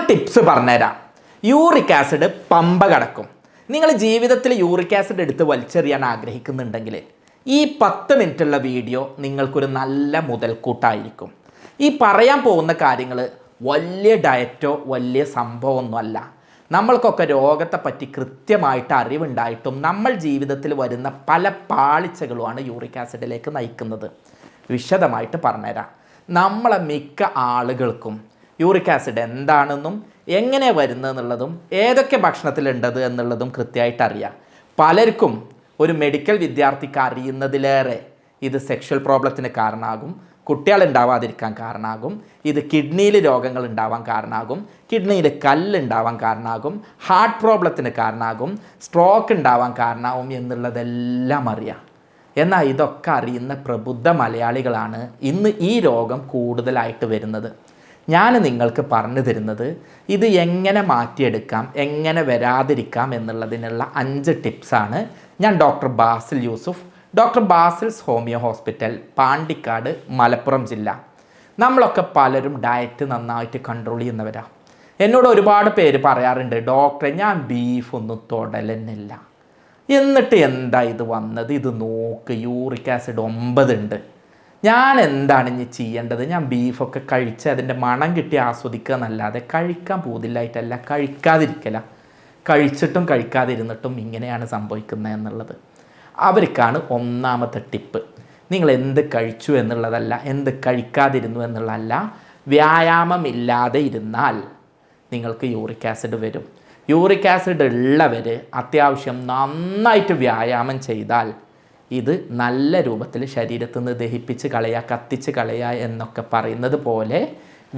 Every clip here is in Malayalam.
ടിപ്സ് പറഞ്ഞുതരാം. യൂറിക് ആസിഡ് പമ്പ കടക്കും. നിങ്ങൾ ജീവിതത്തിൽ യൂറിക് ആസിഡ് എടുത്ത് വലിച്ചെറിയാൻ ആഗ്രഹിക്കുന്നുണ്ടെങ്കിൽ ഈ 10 മിനിറ്റുള്ള വീഡിയോ നിങ്ങൾക്കൊരു നല്ല മുതൽക്കൂട്ടായിരിക്കും. ഈ പറയാൻ പോകുന്ന കാര്യങ്ങൾ വലിയ ഡയറ്റോ വലിയ സംഭവമൊന്നുമല്ല. നമ്മൾക്കൊക്കെ രോഗത്തെപ്പറ്റി കൃത്യമായിട്ട് അറിവുണ്ടായിട്ടും നമ്മൾ ജീവിതത്തിൽ വരുന്ന പല പാളിച്ചകളുമാണ് യൂറിക് ആസിഡിലേക്ക് നയിക്കുന്നത്. വിശദമായിട്ട് പറഞ്ഞുതരാം. നമ്മളെ മിക്ക ആളുകൾക്കും യൂറിക് ആസിഡ് എന്താണെന്നും എങ്ങനെ വരുന്നതെന്നുള്ളതും ഏതൊക്കെ ഭക്ഷണത്തിലുണ്ടത് എന്നുള്ളതും കൃത്യമായിട്ട് അറിയാം. പലർക്കും ഒരു മെഡിക്കൽ വിദ്യാർത്ഥിക്ക് അറിയുന്നതിലേറെ ഇത് സെക്ഷൽ പ്രോബ്ലത്തിന് കാരണമാകും, കുട്ടികളുണ്ടാവാതിരിക്കാൻ കാരണമാകും, ഇത് കിഡ്നിയിൽ രോഗങ്ങൾ ഉണ്ടാവാൻ കാരണമാകും, കിഡ്നിയിൽ കല്ലുണ്ടാവാൻ കാരണമാകും, ഹാർട്ട് പ്രോബ്ലത്തിന് കാരണമാകും, സ്ട്രോക്ക് ഉണ്ടാവാൻ കാരണമാകും എന്നുള്ളതെല്ലാം അറിയാം. എന്നാൽ ഇതൊക്കെ അറിയുന്ന പ്രബുദ്ധ മലയാളികളാണ് ഇന്ന് ഈ രോഗം കൂടുതലായിട്ട് വരുന്നത്. ഞാൻ നിങ്ങൾക്ക് പറഞ്ഞു തരുന്നത് ഇത് എങ്ങനെ മാറ്റിയെടുക്കാം, എങ്ങനെ വരാതിരിക്കാം എന്നുള്ളതിനുള്ള 5 ടിപ്സാണ്. ഞാൻ doctor Basil Yusuf, doctor Basil's homeo hospital, Pandikkad, Malappuram ജില്ല. നമ്മളൊക്കെ പലരും ഡയറ്റ് നന്നായിട്ട് കൺട്രോൾ ചെയ്യുന്നവരാണ്. എന്നോട് ഒരുപാട് പേര് പറയാറുണ്ട്, ഡോക്ടറെ ഞാൻ ബീഫ് ഒന്നും തൊടലെന്നില്ല, എന്നിട്ട് എന്താ ഇത് വന്നത്, ഇത് നോക്ക് യൂറിക് ആസിഡ് 9 ഉണ്ട്, ഞാൻ എന്താണ് ഇനി ചെയ്യേണ്ടത്? ഞാൻ ബീഫൊക്കെ കഴിച്ച് അതിൻ്റെ മണം കിട്ടി ആസ്വദിക്കുക എന്നല്ലാതെ കഴിക്കാൻ പോതില്ലായിട്ടല്ല, കഴിക്കാതിരിക്കല. കഴിച്ചിട്ടും കഴിക്കാതിരുന്നിട്ടും ഇങ്ങനെയാണ് സംഭവിക്കുന്നത് എന്നുള്ളത്. അവർക്കാണ് ഒന്നാമത്തെ ടിപ്പ്. നിങ്ങൾ എന്ത് കഴിച്ചു എന്നുള്ളതല്ല, എന്ത് കഴിക്കാതിരുന്നു എന്നുള്ളതല്ല, വ്യായാമമില്ലാതെ ഇരുന്നാൽ നിങ്ങൾക്ക് യൂറിക് ആസിഡ് വരും. യൂറിക് ആസിഡ് ഉള്ളവർ അത്യാവശ്യം നന്നായിട്ട് വ്യായാമം ചെയ്താൽ ഇത് നല്ല രൂപത്തിൽ ശരീരത്തിൽ നിന്ന് ദഹിപ്പിച്ച് കളയുക, കത്തിച്ച് കളയുക എന്നൊക്കെ പറയുന്നത് പോലെ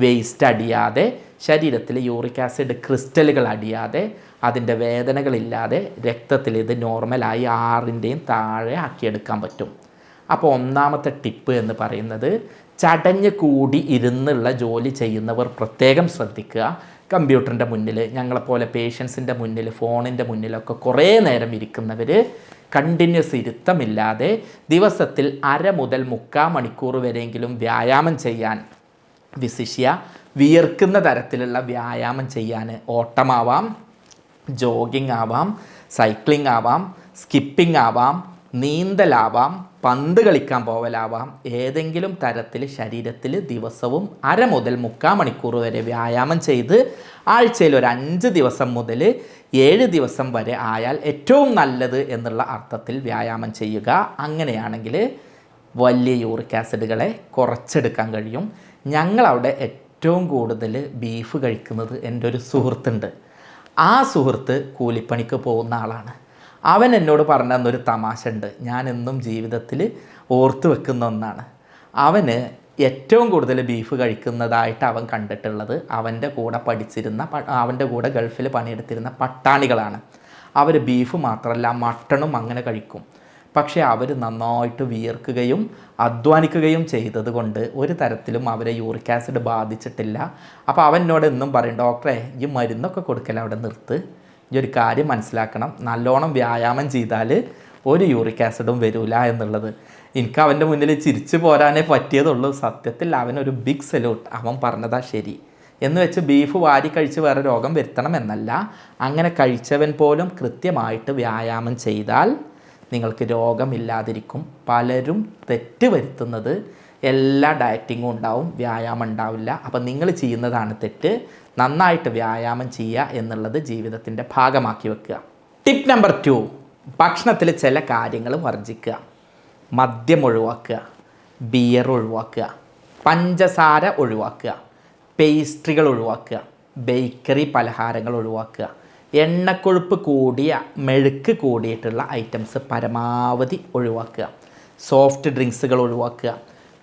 വേസ്റ്റ് അടിയാതെ, ശരീരത്തിൽ യൂറിക് ആസിഡ് ക്രിസ്റ്റലുകൾ അടിയാതെ, അതിൻ്റെ വേദനകളില്ലാതെ രക്തത്തിൽ ഇത് നോർമലായി 6ൻ്റെയും താഴെ ആക്കിയെടുക്കാൻ പറ്റും. അപ്പോൾ ഒന്നാമത്തെ ടിപ്പ് എന്ന് പറയുന്നത്, ചടഞ്ഞ് കൂടി ഇരുന്നുള്ള ജോലി ചെയ്യുന്നവർ പ്രത്യേകം ശ്രദ്ധിക്കുക. കമ്പ്യൂട്ടറിൻ്റെ മുന്നിൽ, ഞങ്ങളെപ്പോലെ പേഷ്യൻസിൻ്റെ മുന്നിൽ, ഫോണിൻ്റെ മുന്നിലൊക്കെ കുറേ നേരം ഇരിക്കുന്നവർ കണ്ടിന്യൂസ് ഇരുത്തമില്ലാതെ ദിവസത്തിൽ 1/2 മുതൽ 3/4 മണിക്കൂർ വരെയെങ്കിലും വ്യായാമം ചെയ്യാൻ, വിശിഷ്യ വിയർക്കുന്ന തരത്തിലുള്ള വ്യായാമം ചെയ്യാൻ, ഓട്ടമാവാം, ജോഗിങ് ആവാം, സൈക്ലിംഗ് ആവാം, സ്കിപ്പിംഗ് ആവാം, നീന്തലാവാം, പന്ത് കളിക്കാൻ പോവലാവാം, ഏതെങ്കിലും തരത്തിൽ ശരീരത്തിൽ ദിവസവും 1/2 മുതൽ 3/4 മണിക്കൂർ വരെ വ്യായാമം ചെയ്ത് ആഴ്ചയിൽ ഒരു 5 ദിവസം മുതൽ 7 ദിവസം വരെ ആയാൽ ഏറ്റവും നല്ലത് എന്നുള്ള അർത്ഥത്തിൽ വ്യായാമം ചെയ്യുക. അങ്ങനെയാണെങ്കിൽ വലിയ യൂറിക് ആസിഡുകളെ കുറച്ചെടുക്കാൻ കഴിയും. ഞങ്ങളവിടെ ഏറ്റവും കൂടുതൽ ബീഫ് കഴിക്കുന്നത് എൻ്റെ ഒരു സുഹൃത്തുണ്ട്. ആ സുഹൃത്ത് കൂലിപ്പണിക്ക് പോകുന്ന ആളാണ്. അവൻ എന്നോട് പറഞ്ഞ അന്നൊരു തമാശ ഉണ്ട്, ഞാൻ എന്നും ജീവിതത്തിൽ ഓർത്ത് വെക്കുന്ന ഒന്നാണ്. അവന് ഏറ്റവും കൂടുതൽ ബീഫ് കഴിക്കുന്നതായിട്ട് അവൻ കണ്ടിട്ടുള്ളത് അവൻ്റെ കൂടെ പഠിച്ചിരുന്ന, അവൻ്റെ കൂടെ ഗൾഫിൽ പണിയെടുത്തിരുന്ന പട്ടാണികളാണ്. അവർ ബീഫ് മാത്രമല്ല മട്ടണും അങ്ങനെ കഴിക്കും. പക്ഷേ അവർ നന്നായിട്ട് വിയർക്കുകയും അധ്വാനിക്കുകയും ചെയ്തത് കൊണ്ട് ഒരു തരത്തിലും അവരെ യൂറിക് ആസിഡ് ബാധിച്ചിട്ടില്ല. അപ്പോൾ അവൻ എന്നോട് എന്നും പറയും, ഡോക്ടറെ ഈ മരുന്നൊക്കെ കൊടുക്കല അവിടെ നിർത്ത്, ഈ ഒരു കാര്യം മനസ്സിലാക്കണം, നല്ലോണം വ്യായാമം ചെയ്താൽ ഒരു യൂറിക് ആസിഡും വരില്ല എന്നുള്ളത്. എനിക്ക് അവൻ്റെ മുന്നിൽ ചിരിച്ചു പോരാനേ പറ്റിയതുള്ളൂ. സത്യത്തിൽ അവനൊരു ബിഗ് സല്യൂട്ട്, അവൻ പറഞ്ഞതാ ശരി എന്ന് വെച്ച് ബീഫ് വാരി കഴിച്ച് വേറെ രോഗം വരുത്തണം എന്നല്ല. അങ്ങനെ കഴിച്ചവൻ പോലും കൃത്യമായിട്ട് വ്യായാമം ചെയ്താൽ നിങ്ങൾക്ക് രോഗമില്ലാതിരിക്കും. പലരും തെറ്റ് വരുത്തുന്നത് എല്ലാ ഡയറ്റിങ്ങും ഉണ്ടാവും, വ്യായാമം ഉണ്ടാവില്ല. അപ്പം നിങ്ങൾ ചെയ്യുന്നതാണ് തെറ്റ്. നന്നായിട്ട് വ്യായാമം ചെയ്യുക എന്നുള്ളത് ജീവിതത്തിൻ്റെ ഭാഗമാക്കി വെക്കുക. ടിപ്പ് നമ്പർ 2, ഭക്ഷണത്തിൽ ചില കാര്യങ്ങൾ വർജിക്കുക. മദ്യം ഒഴിവാക്കുക, ബിയർ ഒഴിവാക്കുക, പഞ്ചസാര ഒഴിവാക്കുക, പേസ്ട്രികൾ ഒഴിവാക്കുക, ബേക്കറി പലഹാരങ്ങൾ ഒഴിവാക്കുക, എണ്ണക്കൊഴുപ്പ് കൂടിയ, മെഴുക്ക് കൂടിയിട്ടുള്ള ഐറ്റംസ് പരമാവധി ഒഴിവാക്കുക, സോഫ്റ്റ് ഡ്രിങ്ക്സുകൾ ഒഴിവാക്കുക,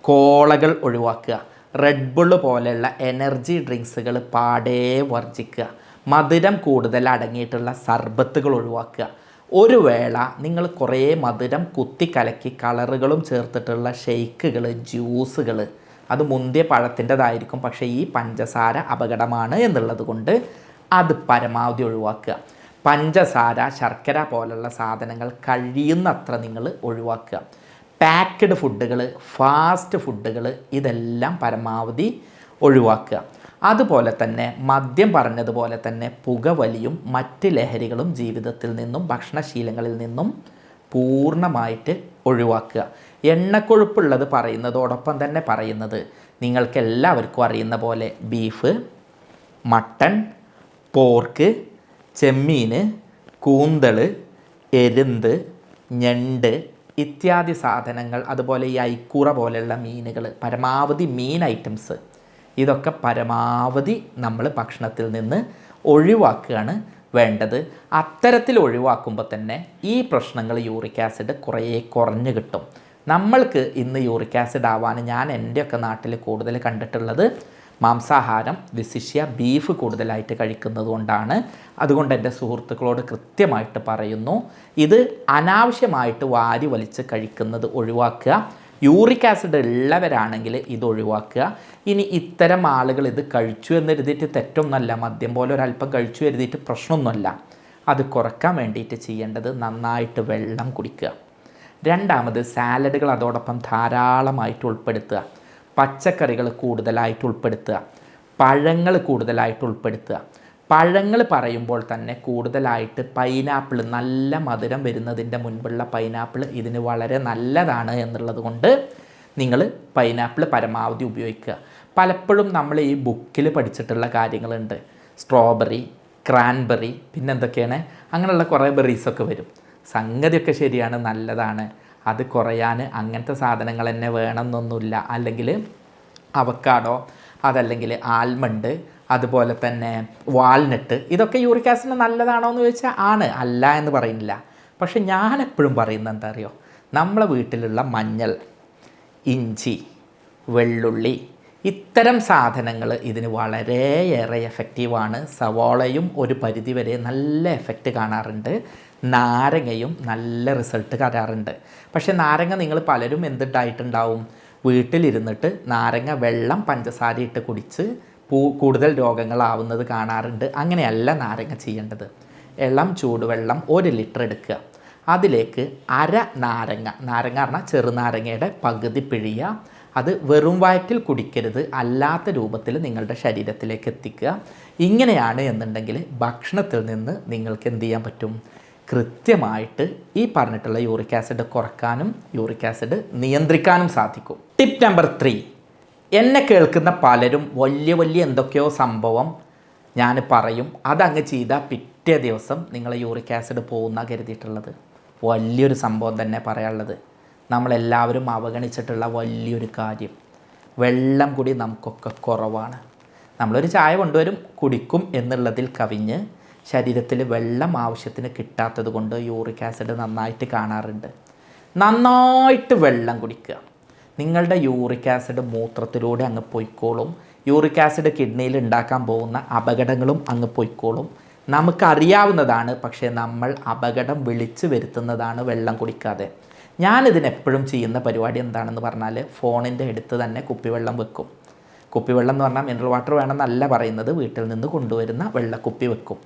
കോളകൾ ഒഴിവാക്കുക, റെഡ് ബുള്ള് പോലെയുള്ള എനർജി ഡ്രിങ്ക്സുകൾ പാടേ വർജിക്കുക, മധുരം കൂടുതൽ അടങ്ങിയിട്ടുള്ള സർബത്തുകൾ ഒഴിവാക്കുക. ഒരു വേള നിങ്ങൾ കുറേ മധുരം കുത്തിക്കലക്കി കളറുകളും ചേർത്തിട്ടുള്ള ഷെയ്ക്കുകൾ, ജ്യൂസുകൾ, അത് മുന്തിയ പഴത്തിൻ്റെതായിരിക്കും, പക്ഷേ ഈ പഞ്ചസാര അപകടമാണ് എന്നുള്ളത് കൊണ്ട് അത് പരമാവധി ഒഴിവാക്കുക. പഞ്ചസാര, ശർക്കര പോലുള്ള സാധനങ്ങൾ കഴിയുന്നത്ര നിങ്ങൾ ഒഴിവാക്കുക. പാക്ക്ഡ് ഫുഡുകൾ, ഫാസ്റ്റ് ഫുഡുകൾ, ഇതെല്ലാം പരമാവധി ഒഴിവാക്കുക. അതുപോലെ തന്നെ മദ്യം പറഞ്ഞതുപോലെ തന്നെ പുകവലിയും മറ്റ് ലഹരികളും ജീവിതത്തിൽ നിന്നും ഭക്ഷണശീലങ്ങളിൽ നിന്നും പൂർണ്ണമായിട്ട് ഒഴിവാക്കുക. എണ്ണക്കൊഴുപ്പുള്ളത് പറയുന്നതോടൊപ്പം തന്നെ പറയുന്നത് നിങ്ങൾക്ക് എല്ലാവർക്കും അറിയുന്ന പോലെ ബീഫ്, മട്ടൺ, പോർക്ക്, ചെമ്മീൻ, കൂന്തൾ, എരുന്ത്, ഞണ്ട് ഇത്യാദി സാധനങ്ങൾ, അതുപോലെ ഈ ഐക്കൂറ പോലെയുള്ള മീനുകൾ, പരമാവധി മീൻ ഐറ്റംസ് ഇതൊക്കെ പരമാവധി നമ്മൾ ഭക്ഷണത്തിൽ നിന്ന് ഒഴിവാക്കുകയാണ് വേണ്ടത്. അത്തരത്തിൽ ഒഴിവാക്കുമ്പോൾ തന്നെ ഈ പ്രശ്നങ്ങൾ യൂറിക് ആസിഡ് കുറേ കുറഞ്ഞു കിട്ടും. നമ്മൾക്ക് ഇന്ന് യൂറിക് ആസിഡ് ആവാൻ ഞാൻ എൻ്റെയൊക്കെ നാട്ടിൽ കൂടുതൽ കണ്ടിട്ടുള്ളത് മാംസാഹാരം, വിശിഷ്യ ബീഫ് കൂടുതലായിട്ട് കഴിക്കുന്നത് കൊണ്ടാണ്. അതുകൊണ്ട് എൻ്റെ സുഹൃത്തുക്കളോട് കൃത്യമായിട്ട് പറയുന്നു, ഇത് അനാവശ്യമായിട്ട് വാരി വലിച്ച് കഴിക്കുന്നത് ഒഴിവാക്കുക. യൂറിക് ആസിഡ് ഉള്ളവരാണെങ്കിൽ ഇത് ഒഴിവാക്കുക. ഇനി ഇത്തരം ആളുകൾ ഇത് കഴിച്ചു എന്ന് കരുതിയിട്ട് തെറ്റൊന്നുമല്ല, മദ്യം പോലെ ഒരല്പം കഴിച്ചു കരുതിയിട്ട് പ്രശ്നമൊന്നുമല്ല. അത് കുറക്കാൻ വേണ്ടിയിട്ട് ചെയ്യേണ്ടത് നന്നായിട്ട് വെള്ളം കുടിക്കുക. രണ്ടാമത് സാലഡുകൾ അതോടൊപ്പം ധാരാളമായിട്ട് ഉൾപ്പെടുത്തുക. പച്ചക്കറികൾ കൂടുതലായിട്ട് ഉൾപ്പെടുത്തുക. പഴങ്ങൾ കൂടുതലായിട്ട് ഉൾപ്പെടുത്തുക. പഴങ്ങൾ പറയുമ്പോൾ തന്നെ കൂടുതലായിട്ട് പൈനാപ്പിൾ, നല്ല മധുരം വരുന്നതിൻ്റെ മുൻപുള്ള പൈനാപ്പിൾ ഇതിന് വളരെ നല്ലതാണ് എന്നുള്ളത് കൊണ്ട് നിങ്ങൾ പൈനാപ്പിൾ പരമാവധി ഉപയോഗിക്കുക. പലപ്പോഴും നമ്മൾ ഈ ബുക്കിൽ പഠിച്ചിട്ടുള്ള കാര്യങ്ങളുണ്ട്, സ്ട്രോബെറി, ക്രാൻബെറി, പിന്നെന്തൊക്കെയാണ് അങ്ങനെയുള്ള കുറേ ബെറീസൊക്കെ വരും. സംഗതിയൊക്കെ ശരിയാണ്, നല്ലതാണ്. അത് കുറയാൻ അങ്ങനത്തെ സാധനങ്ങൾ തന്നെ വേണമെന്നൊന്നുമില്ല. അല്ലെങ്കിൽ അവക്കാഡോ, അതല്ലെങ്കിൽ ആൽമണ്ട്, അതുപോലെ തന്നെ വാൾനട്ട്, ഇതൊക്കെ യൂറിക് ആസിഡിന് നല്ലതാണോ എന്ന് ചോദിച്ചാൽ ആണ്, അല്ല എന്ന് പറയുന്നില്ല. പക്ഷെ ഞാനെപ്പോഴും പറയുന്നത് എന്താ അറിയോ, നമ്മളെ വീട്ടിലുള്ള മഞ്ഞൾ, ഇഞ്ചി, വെള്ളുള്ളി ഇത്തരം സാധനങ്ങൾ ഇതിന് വളരെയേറെ എഫക്റ്റീവാണ്. സവാളയും ഒരു പരിധിവരെ നല്ല എഫക്റ്റ് കാണാറുണ്ട്. നാരങ്ങയും നല്ല റിസൾട്ട് കാണാറുണ്ട്. പക്ഷേ നാരങ്ങ നിങ്ങൾ പലരും എന്തിട്ടായിട്ടുണ്ടാവും, വീട്ടിലിരുന്നിട്ട് നാരങ്ങ വെള്ളം പഞ്ചസാര ഇട്ട് കുടിച്ച് കൂടുതൽ രോഗങ്ങളാവുന്നത് കാണാറുണ്ട്. അങ്ങനെയല്ല നാരങ്ങ ചെയ്യേണ്ടത്. ഇളം ചൂടുവെള്ളം 1 ലിറ്റർ എടുക്കുക. അതിലേക്ക് അര നാരങ്ങ, നാരങ്ങ പറഞ്ഞാൽ ചെറുനാരങ്ങയുടെ പകുതി പിഴിയുക. അത് വെറും വയറ്റിൽ കുടിക്കരുത്, അല്ലാത്ത രൂപത്തിൽ നിങ്ങളുടെ ശരീരത്തിലേക്ക് എത്തിക്കുക. ഇങ്ങനെയാണ് എന്നുണ്ടെങ്കിൽ ഭക്ഷണത്തിൽ നിന്ന് നിങ്ങൾക്ക് എന്ത് ചെയ്യാൻ പറ്റും, കൃത്യമായിട്ട് ഈ പറഞ്ഞിട്ടുള്ള യൂറിക് ആസിഡ് കുറക്കാനും യൂറിക് ആസിഡ് നിയന്ത്രിക്കാനും സാധിക്കും. ടിപ്പ് നമ്പർ 3, എന്നെ കേൾക്കുന്ന പലരും വലിയ എന്തൊക്കെയോ സംഭവം ഞാൻ പറയും, അതങ്ങ് ചെയ്താൽ പിറ്റേ ദിവസം നിങ്ങളെ യൂറിക് ആസിഡ് പോകുന്ന കരുതിയിട്ടുള്ളത്. വലിയൊരു സംഭവം തന്നെ പറയാനുള്ളത്. നമ്മളെല്ലാവരും അവഗണിച്ചിട്ടുള്ള വലിയൊരു കാര്യം, വെള്ളം കൂടി നമുക്കൊക്കെ കുറവാണ്. നമ്മളൊരു ചായ കൊണ്ടുവരും, കുടിക്കും എന്നുള്ളതിൽ കവിഞ്ഞ് ശരീരത്തിൽ വെള്ളം ആവശ്യത്തിന് കിട്ടാത്തത് കൊണ്ട് യൂറിക് ആസിഡ് നന്നായിട്ട് കാണാറുണ്ട്. നന്നായിട്ട് വെള്ളം കുടിക്കുക. നിങ്ങളുടെ യൂറിക് ആസിഡ് മൂത്രത്തിലൂടെ അങ്ങ് പൊയ്ക്കോളും. യൂറിക് ആസിഡ് കിഡ്നിയിൽ ഉണ്ടാക്കാൻ പോകുന്ന അപകടങ്ങളും അങ്ങ് പൊയ്ക്കോളും. നമുക്കറിയാവുന്നതാണ്, പക്ഷേ നമ്മൾ അപകടം വിളിച്ചു വരുത്തുന്നതാണ് വെള്ളം കുടിക്കാതെ. ഞാനിതിനെപ്പോഴും ചെയ്യുന്ന പരിപാടി എന്താണെന്ന് പറഞ്ഞാൽ, ഫോണിൻ്റെ അടുത്ത് തന്നെ കുപ്പിവെള്ളം വെക്കും. കുപ്പിവെള്ളം എന്ന് പറഞ്ഞാൽ മിനറൽ വാട്ടർ വേണമെന്നല്ല പറയുന്നത്, വീട്ടിൽ നിന്ന് കൊണ്ടുവരുന്ന വെള്ളക്കുപ്പി വെക്കും.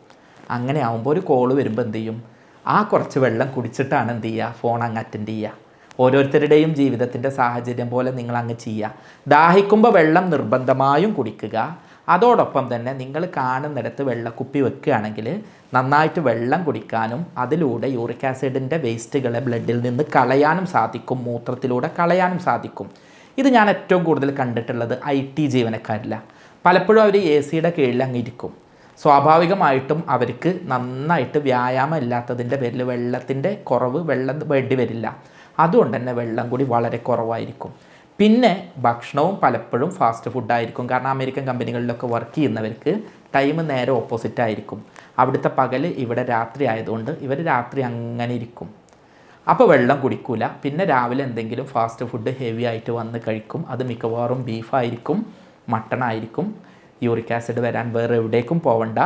അങ്ങനെ ആകുമ്പോൾ ഒരു കോള് വരുമ്പോൾ എന്ത് ചെയ്യും, ആ കുറച്ച് വെള്ളം കുടിച്ചിട്ടാണ് എന്ത് ചെയ്യുക, ഫോൺ അങ്ങ് അറ്റൻഡ് ചെയ്യുക. ഓരോരുത്തരുടെയും ജീവിതത്തിൻ്റെ സാഹചര്യം പോലെ നിങ്ങൾ അങ്ങ് ചെയ്യുക. ദാഹിക്കുമ്പോൾ വെള്ളം നിർബന്ധമായും കുടിക്കുക. അതോടൊപ്പം തന്നെ നിങ്ങൾ കാണുന്നിടത്ത് വെള്ളക്കുപ്പി വെക്കുകയാണെങ്കിൽ നന്നായിട്ട് വെള്ളം കുടിക്കാനും അതിലൂടെ യൂറിക് ആസിഡിൻ്റെ വേസ്റ്റുകളെ ബ്ലഡിൽ നിന്ന് കളയാനും സാധിക്കും, മൂത്രത്തിലൂടെ കളയാനും സാധിക്കും. ഇത് ഞാൻ ഏറ്റവും കൂടുതൽ കണ്ടിട്ടുള്ളത് IT ജീവനക്കാരില്ല. പലപ്പോഴും അവർ AC കീഴിൽ അങ്ങിരിക്കും. സ്വാഭാവികമായിട്ടും അവർക്ക് നന്നായിട്ട് വ്യായാമം ഇല്ലാത്തതിൻ്റെ പേരിൽ വെള്ളത്തിൻ്റെ കുറവ്, വെള്ളം വേണ്ടി വരില്ല. അതുകൊണ്ട് തന്നെ വെള്ളം കൂടി വളരെ കുറവായിരിക്കും. പിന്നെ ഭക്ഷണവും പലപ്പോഴും ഫാസ്റ്റ് ഫുഡായിരിക്കും. കാരണം അമേരിക്കൻ കമ്പനികളിലൊക്കെ വർക്ക് ചെയ്യുന്നവർക്ക് ടൈം നേരെ ഓപ്പോസിറ്റ് ആയിരിക്കും. അവിടുത്തെ പകൽ, ഇവിടെ രാത്രി ആയതുകൊണ്ട് ഇവർ രാത്രി അങ്ങനെ ഇരിക്കും. അപ്പോൾ വെള്ളം കുടിക്കൂല. പിന്നെ രാവിലെ എന്തെങ്കിലും ഫാസ്റ്റ് ഫുഡ് ഹെവി ആയിട്ട് വന്ന് കഴിക്കും. അത് മിക്കവാറും ബീഫായിരിക്കും, മട്ടണായിരിക്കും. യൂറിക് ആസിഡ് വരാൻ വേറെ എവിടേക്കും പോവണ്ട,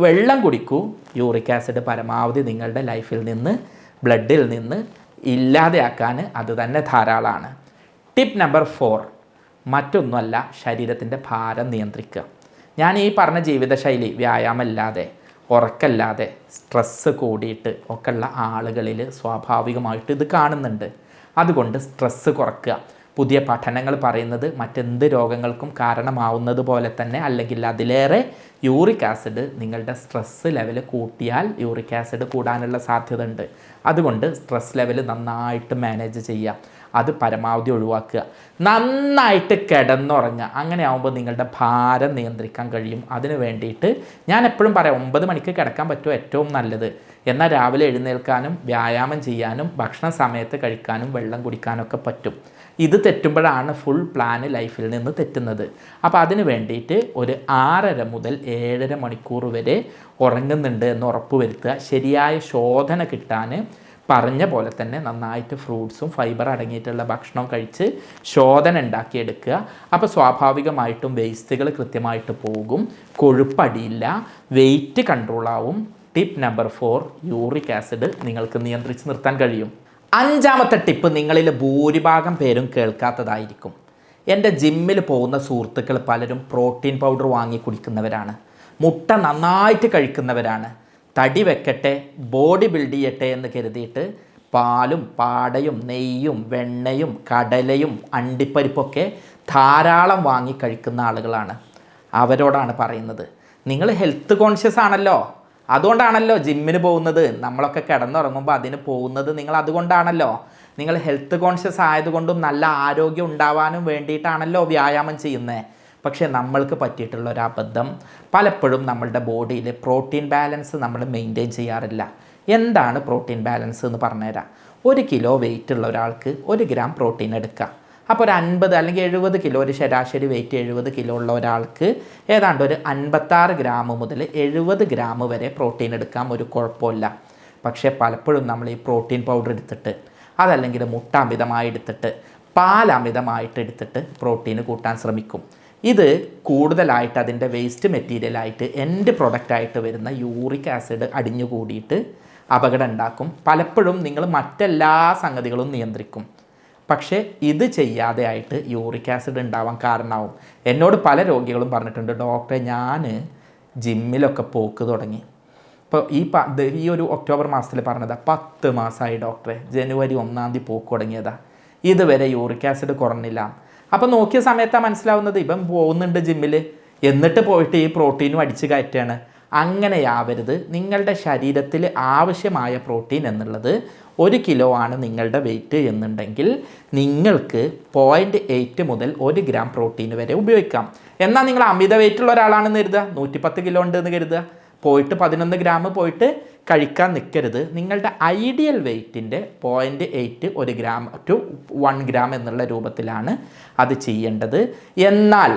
വെള്ളം കുടിക്കൂ. യൂറിക് ആസിഡ് പരമാവധി നിങ്ങളുടെ ലൈഫിൽ നിന്ന്, ബ്ലഡിൽ നിന്ന് ഇല്ലാതെയാക്കാൻ അത് തന്നെ ധാരാളമാണ്. ടിപ്പ് നമ്പർ 4, മറ്റൊന്നുമല്ല, ശരീരത്തിൻ്റെ ഭാരം നിയന്ത്രിക്കുക. ഞാൻ ഈ പറഞ്ഞ ജീവിതശൈലി, വ്യായാമമില്ലാതെ, ഉറക്കമില്ലാതെ, സ്ട്രെസ്സ് കൂടിയിട്ട് ഒക്കെയുള്ള ആളുകളിൽ സ്വാഭാവികമായിട്ട് ഇത് കാണുന്നുണ്ട്. അതുകൊണ്ട് സ്ട്രെസ്സ് കുറയ്ക്കുക. പുതിയ പഠനങ്ങൾ പറയുന്നത് മറ്റെന്ത് രോഗങ്ങൾക്കും കാരണമാവുന്നത് പോലെ തന്നെ അല്ലെങ്കിൽ അതിലേറെ യൂറിക് ആസിഡ് നിങ്ങളുടെ സ്ട്രെസ് ലെവൽ കൂട്ടിയാൽ യൂറിക് ആസിഡ് കൂടാനുള്ള സാധ്യത ഉണ്ട്. അതുകൊണ്ട് സ്ട്രെസ് ലെവൽ നന്നായിട്ട് മാനേജ് ചെയ്യുക, അത് പരമാവധി ഒഴിവാക്കുക. നന്നായിട്ട് കിടന്നുറങ്ങുക. അങ്ങനെ ആകുമ്പോൾ നിങ്ങളുടെ ഭാരം നിയന്ത്രിക്കാൻ കഴിയും. അതിന് വേണ്ടിയിട്ട് ഞാൻ എപ്പോഴും പറയാം, 9 മണിക്ക് കിടക്കാൻ പറ്റുമോ ഏറ്റവും നല്ലത്. എന്നാൽ രാവിലെ എഴുന്നേൽക്കാനും വ്യായാമം ചെയ്യാനും ഭക്ഷണ സമയത്ത് കഴിക്കാനും വെള്ളം കുടിക്കാനൊക്കെ പറ്റും. ഇത് തെറ്റുമ്പോഴാണ് ഫുൾ പ്ലാന് ലൈഫിൽ നിന്ന് തെറ്റുന്നത്. അപ്പോൾ അതിന് വേണ്ടിയിട്ട് ഒരു 6:30 മുതൽ 7:30 മണിക്കൂർ വരെ ഉറങ്ങുന്നുണ്ട് എന്ന് ഉറപ്പ് വരുത്തുക. ശരിയായ ശോധന കിട്ടാൻ പറഞ്ഞ പോലെ തന്നെ നന്നായിട്ട് ഫ്രൂട്ട്സും ഫൈബർ അടങ്ങിയിട്ടുള്ള ഭക്ഷണം കഴിച്ച് ശോധന ഉണ്ടാക്കിയെടുക്കുക. അപ്പോൾ സ്വാഭാവികമായിട്ടും വേസ്റ്റുകൾ കൃത്യമായിട്ട് പോകും, കൊഴുപ്പടിയില്ല, വെയിറ്റ് കൺട്രോളാവും. ടിപ്പ് നമ്പർ 4, യൂറിക് ആസിഡ് നിങ്ങൾക്ക് നിയന്ത്രിച്ച് നിർത്താൻ കഴിയും. 5ാമത്തെ ടിപ്പ് നിങ്ങളിൽ ഭൂരിഭാഗം പേരും കേൾക്കാത്തതായിരിക്കും. എൻ്റെ ജിമ്മിൽ പോകുന്ന സുഹൃത്തുക്കൾ പലരും പ്രോട്ടീൻ പൗഡർ വാങ്ങി കുടിക്കുന്നവരാണ്, മുട്ട നന്നായിട്ട് കഴിക്കുന്നവരാണ്. തടി വെക്കട്ടെ, ബോഡി ബിൽഡ് ചെയ്യട്ടെ എന്ന് കരുതിയിട്ട് പാലും പാടയും നെയ്യും വെണ്ണയും കടലയും അണ്ടിപ്പരിപ്പൊക്കെ ധാരാളം വാങ്ങി കഴിക്കുന്ന ആളുകളാണ്. അവരോടാണ് പറയുന്നത്, നിങ്ങൾ ഹെൽത്ത് കോൺഷ്യസ് ആണല്ലോ, അതുകൊണ്ടാണല്ലോ ജിമ്മിന് പോകുന്നത്. നമ്മളൊക്കെ കിടന്നുറങ്ങുമ്പോൾ അതിന് പോകുന്നത് നിങ്ങൾ അതുകൊണ്ടാണല്ലോ. നിങ്ങൾ ഹെൽത്ത് കോൺഷ്യസ് ആയതുകൊണ്ടും നല്ല ആരോഗ്യം ഉണ്ടാവാനും വേണ്ടിയിട്ടാണല്ലോ വ്യായാമം ചെയ്യുന്നത്. പക്ഷേ നമ്മൾക്ക് പറ്റിയിട്ടുള്ള ഒരു അബദ്ധം, പലപ്പോഴും നമ്മളുടെ ബോഡിയിൽ പ്രോട്ടീൻ ബാലൻസ് നമ്മൾ മെയിൻറ്റെയിൻ ചെയ്യാറില്ല. എന്താണ് പ്രോട്ടീൻ ബാലൻസ് എന്ന് പറഞ്ഞുതരാം. 1 കിലോ വെയിറ്റ് ഉള്ള ഒരാൾക്ക് 1 ഗ്രാം പ്രോട്ടീൻ എടുക്കുക. അപ്പോൾ ഒരു 50 അല്ലെങ്കിൽ 70 കിലോ, ഒരു ശരാശരി വെയിറ്റ് 70 കിലോ ഉള്ള ഒരാൾക്ക് ഏതാണ്ട് ഒരു 56 ഗ്രാം മുതൽ 70 ഗ്രാം വരെ പ്രോട്ടീൻ എടുക്കാം, ഒരു കുഴപ്പമില്ല. പക്ഷേ പലപ്പോഴും നമ്മൾ ഈ പ്രോട്ടീൻ പൗഡർ എടുത്തിട്ട്, അതല്ലെങ്കിൽ മുട്ട അമിതമായി എടുത്തിട്ട്, പാൽ അമിതമായിട്ട് എടുത്തിട്ട് പ്രോട്ടീൻ കൂട്ടാൻ ശ്രമിക്കും. ഇത് കൂടുതലായിട്ട് അതിൻ്റെ വേസ്റ്റ് മെറ്റീരിയലായിട്ട് എൻഡ് പ്രൊഡക്റ്റായിട്ട് വരുന്ന യൂറിക് ആസിഡ് അടിഞ്ഞു കൂടിയിട്ട് അപകടം ഉണ്ടാക്കും. പലപ്പോഴും നിങ്ങൾ മറ്റെല്ലാ സംഗതികളും നിയന്ത്രിക്കും, പക്ഷേ ഇത് ചെയ്യാതെ ആയിട്ട് യൂറിക് ആസിഡ് ഉണ്ടാവാൻ കാരണമാവും. എന്നോട് പല രോഗികളും പറഞ്ഞിട്ടുണ്ട്, ഡോക്ടറെ ഞാൻ ജിമ്മിലൊക്കെ പോക്ക് തുടങ്ങി. ഇപ്പോൾ ഈ ഒരു ഒക്ടോബർ മാസത്തിൽ പറഞ്ഞതാ, 10 മാസമായി ഡോക്ടറെ, ജനുവരി 1-ാം തീയതി പോക്ക് തുടങ്ങിയതാ, ഇതുവരെ യൂറിക് ആസിഡ് കുറഞ്ഞില്ല. അപ്പോൾ നോക്കിയ സമയത്താണ് മനസ്സിലാവുന്നത് ഇവൻ പോകുന്നുണ്ട് ജിമ്മിൽ, എന്നിട്ട് പോയിട്ട് ഈ പ്രോട്ടീനും അടിച്ച് കയറ്റാണ്. അങ്ങനെയാവരുത്. നിങ്ങളുടെ ശരീരത്തിൽ ആവശ്യമായ പ്രോട്ടീൻ എന്നുള്ളത് 1 കിലോ ആണ് നിങ്ങളുടെ വെയിറ്റ് എന്നുണ്ടെങ്കിൽ നിങ്ങൾക്ക് 0.8 മുതൽ 1 ഗ്രാം പ്രോട്ടീൻ വരെ ഉപയോഗിക്കാം. എന്നാൽ നിങ്ങൾ അമിത വെയിറ്റുള്ള ഒരാളാണെന്ന് കരുതുക, 110 കിലോ ഉണ്ട് എന്ന് കരുതുക, പോയിട്ട് 11 ഗ്രാം പോയിട്ട് കഴിക്കാൻ നിൽക്കരുത്. നിങ്ങളുടെ ഐഡിയൽ വെയ്റ്റിൻ്റെ 0.8 1 ഗ്രാം ടു 1 ഗ്രാം എന്നുള്ള രൂപത്തിലാണ് അത് ചെയ്യേണ്ടത്. എന്നാൽ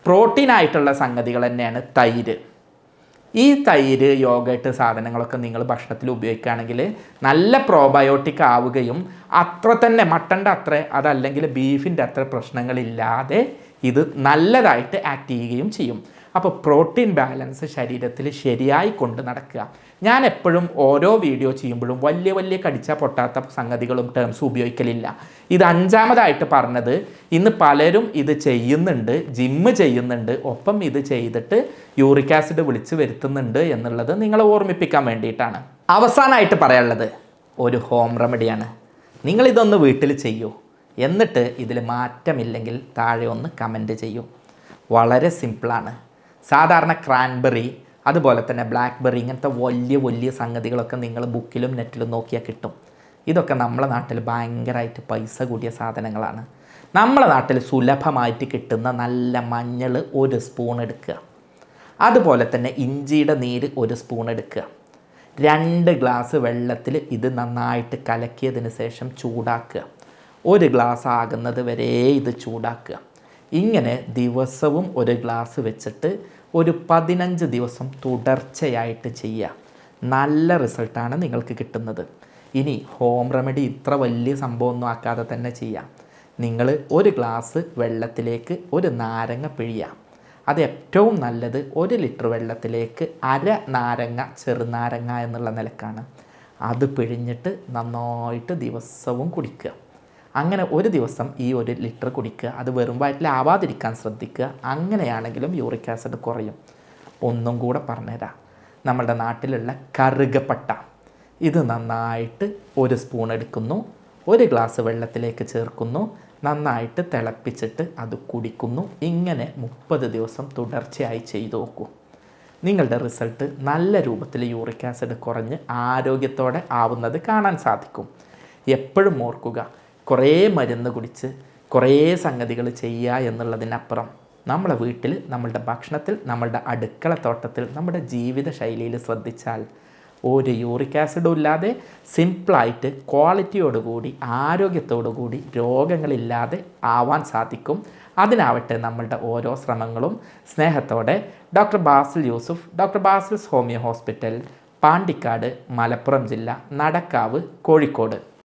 പ്രോട്ടീനായിട്ടുള്ള സംഗതികൾ തന്നെയാണ് തൈര്. ഈ തൈര്, യോഗട്ട് സാധനങ്ങളൊക്കെ നിങ്ങൾ ഭക്ഷണത്തിൽ ഉപയോഗിക്കുകയാണെങ്കിൽ നല്ല പ്രോബയോട്ടിക് ആവുകയും അത്ര തന്നെ മട്ടൻ്റെ അത്ര, അതല്ലെങ്കിൽ ബീഫിൻ്റെ അത്ര പ്രശ്നങ്ങളില്ലാതെ ഇത് നല്ലതായിട്ട് ആക്ട് ചെയ്യുകയും ചെയ്യും. അപ്പോൾ പ്രോട്ടീൻ ബാലൻസ് ശരീരത്തിൽ ശരിയായി കൊണ്ട് നടക്കുക. ഞാൻ എപ്പോഴും ഓരോ വീഡിയോ ചെയ്യുമ്പോഴും വലിയ കടിച്ചാൽ പൊട്ടാത്ത സംഗതികളും ടേംസും ഉപയോഗിക്കലില്ല. ഇത് 5ാമതായിട്ട് പറഞ്ഞത്, ഇന്ന് പലരും ഇത് ചെയ്യുന്നുണ്ട്, ജിമ്മ് ചെയ്യുന്നുണ്ട്, ഒപ്പം ഇത് ചെയ്തിട്ട് യൂറിക് ആസിഡ് വിളിച്ച് വരുത്തുന്നുണ്ട് എന്നുള്ളത് നിങ്ങളെ ഓർമ്മിപ്പിക്കാൻ വേണ്ടിയിട്ടാണ്. അവസാനമായിട്ട് പറയാനുള്ളത് ഒരു ഹോം റെമഡിയാണ്. നിങ്ങളിതൊന്ന് വീട്ടിൽ ചെയ്യൂ, എന്നിട്ട് ഇതിൽ മാറ്റമില്ലെങ്കിൽ താഴെ ഒന്ന് കമൻറ്റ് ചെയ്യൂ. വളരെ സിമ്പിളാണ്. സാധാരണ ക്രാൻബെറി, അതുപോലെ തന്നെ ബ്ലാക്ക്ബെറി, ഇങ്ങനത്തെ വലിയ സംഗതികളൊക്കെ നിങ്ങൾ ബുക്കിലും നെറ്റിലും നോക്കിയാൽ കിട്ടും. ഇതൊക്കെ നമ്മളെ നാട്ടിൽ ഭയങ്കരമായിട്ട് പൈസ കൂടിയ സാധനങ്ങളാണ്. നമ്മളെ നാട്ടിൽ സുലഭമായിട്ട് കിട്ടുന്ന നല്ല മഞ്ഞൾ 1 സ്പൂൺ എടുക്കുക, അതുപോലെ തന്നെ ഇഞ്ചിയുടെ നീര് 1 സ്പൂൺ എടുക്കുക. 2 ഗ്ലാസ് വെള്ളത്തിൽ ഇത് നന്നായിട്ട് കലക്കിയതിന് ശേഷം ചൂടാക്കുക. 1 ഗ്ലാസ് ആകുന്നത് വരെ ഇത് ചൂടാക്കുക. ഇങ്ങനെ ദിവസവും 1 ഗ്ലാസ് വെച്ചിട്ട് ഒരു 15 ദിവസം തുടർച്ചയായിട്ട് ചെയ്യുക. നല്ല റിസൾട്ടാണ് നിങ്ങൾക്ക് കിട്ടുന്നത്. ഇനി ഹോം റെമഡി ഇത്ര വലിയ സംഭവമൊന്നും ആക്കാതെ തന്നെ ചെയ്യാം. നിങ്ങൾ 1 ഗ്ലാസ് വെള്ളത്തിലേക്ക് 1 നാരങ്ങ പിഴിയുക. അത് ഏറ്റവും നല്ലത് 1 ലിറ്റർ വെള്ളത്തിലേക്ക് 1/2 നാരങ്ങ, ചെറുനാരങ്ങ എന്നുള്ള നിലക്കാണ്. അത് പിഴിഞ്ഞിട്ട് നന്നായിട്ട് ദിവസവും കുടിക്കുക. അങ്ങനെ 1 ദിവസം ഈ 1 ലിറ്റർ കുടിക്കുക. അത് വെറും വയറ്റിലാവാതിരിക്കാൻ ശ്രദ്ധിക്കുക. അങ്ങനെയാണെങ്കിലും യൂറിക് ആസിഡ് കുറയും. ഒന്നും കൂടെ പറഞ്ഞുതരാം. നമ്മളുടെ നാട്ടിലുള്ള കറുകപ്പട്ട, ഇത് നന്നായിട്ട് 1 സ്പൂൺ എടുക്കുന്നു, 1 ഗ്ലാസ് വെള്ളത്തിലേക്ക് ചേർക്കുന്നു, നന്നായിട്ട് തിളപ്പിച്ചിട്ട് അത് കുടിക്കുന്നു. ഇങ്ങനെ 30 ദിവസം തുടർച്ചയായി ചെയ്തു നോക്കൂ. നിങ്ങളുടെ റിസൾട്ട് നല്ല രൂപത്തിൽ യൂറിക് ആസിഡ് കുറഞ്ഞ് ആരോഗ്യത്തോടെ ആവുന്നത് കാണാൻ സാധിക്കും. എപ്പോഴും ഓർക്കുക, കുറേ മരുന്ന് കുടിച്ച് കുറേ സംഗതികൾ ചെയ്യുക എന്നുള്ളതിനപ്പുറം നമ്മളെ വീട്ടിൽ, നമ്മളുടെ ഭക്ഷണത്തിൽ, നമ്മളുടെ അടുക്കളത്തോട്ടത്തിൽ, നമ്മുടെ ജീവിത ശൈലിയിൽ ശ്രദ്ധിച്ചാൽ ഒരു യൂറിക് ആസിഡും ഇല്ലാതെ സിമ്പിളായിട്ട് ക്വാളിറ്റിയോടുകൂടി ആരോഗ്യത്തോടുകൂടി രോഗങ്ങളില്ലാതെ ആവാൻ സാധിക്കും. അതിനാവട്ടെ നമ്മളുടെ ഓരോ ശ്രമങ്ങളും. സ്നേഹത്തോടെ doctor Basil Yusuf, doctor Basil's homeo hospital, Pandikkad, Malappuram ജില്ല, നടക്കാവ്, കോഴിക്കോട്.